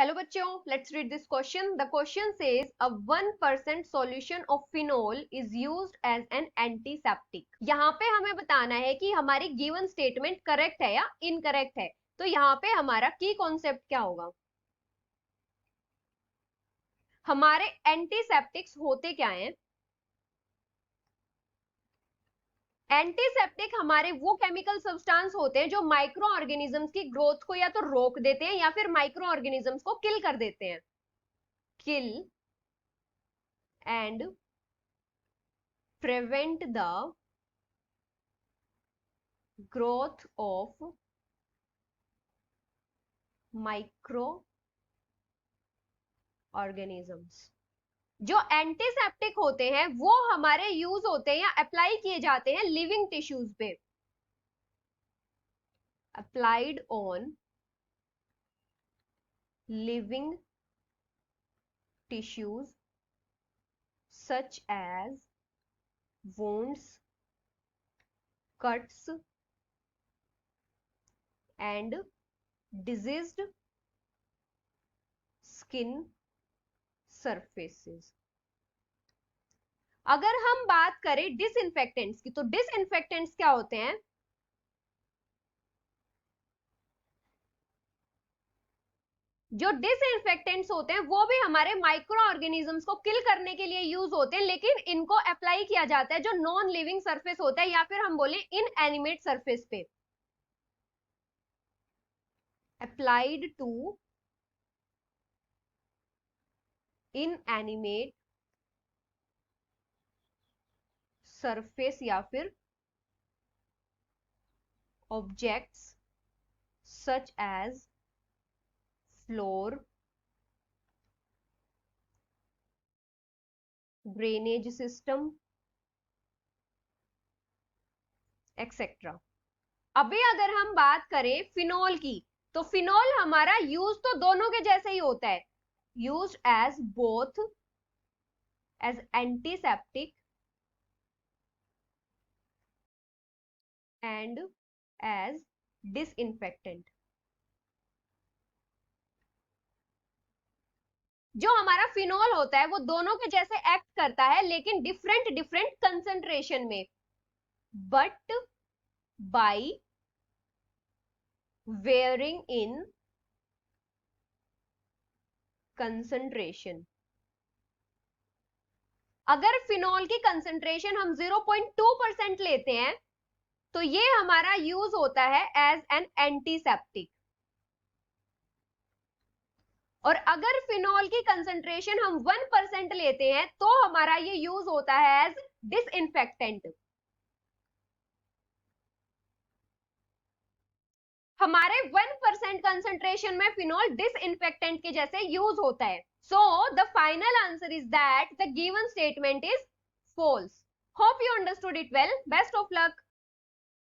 Hello बच्चों, let's read this question. The question says a 1% solution of phenol is used as an antiseptic. यहाँ पे हमें बताना है कि हमारी given statement correct है या incorrect है. तो यहाँ पे हमारा key concept क्या होगा? हमारे antiseptics होते क्या हैं? एंटीसेप्टिक हमारे वो केमिकल सब्सटेंस होते हैं जो माइक्रो ऑर्गेनिजम्स की ग्रोथ को या तो रोक देते हैं या फिर माइक्रो ऑर्गेनिजम्स को किल कर देते हैं. किल and prevent the growth of micro organisms. जो एंटीसेप्टिक होते हैं वो हमारे यूज होते हैं या अप्लाई किए जाते हैं लिविंग टिश्यूज पे. Applied on living tissues such as wounds, cuts and diseased skin surfaces. अगर हम बात करें डिसइंफेक्टेंट्स की, तो डिसइंफेक्टेंट्स क्या होते हैं? जो डिसइंफेक्टेंट्स होते हैं वो भी हमारे माइक्रो ऑर्गेनिजम्स को किल करने के लिए यूज होते हैं, लेकिन इनको अप्लाई किया जाता है जो नॉन लिविंग सरफेस होता है या फिर हम बोले इनएनिमेट सरफेस पे. अप्लाइड टू इनएनिमेट सरफेस या फिर objects such as floor, drainage system etcetera. अभी अगर हम बात करें फिनॉल की, तो फिनॉल हमारा यूज तो दोनों के जैसे ही होता है. Use as both as antiseptic and as disinfectant. जो हमारा फिनॉल होता है वो दोनों के जैसे एक्ट करता है, लेकिन डिफरेंट डिफरेंट कंसेंट्रेशन में. But by wearing in concentration. अगर फिनॉल की कंसेंट्रेशन हम 0.2% लेते हैं तो ये हमारा यूज होता है एज एन एंटीसेप्टिक. और अगर फिनॉल की कंसेंट्रेशन हम 1% लेते हैं तो हमारा ये यूज होता है एज डिसइंफेक्टेंट. हमारे 1% कंसेंट्रेशन में फिनॉल डिसइंफेक्टेंट के जैसे यूज होता है. So the final answer is that the given statement is false. Hope you understood it well. Best of luck.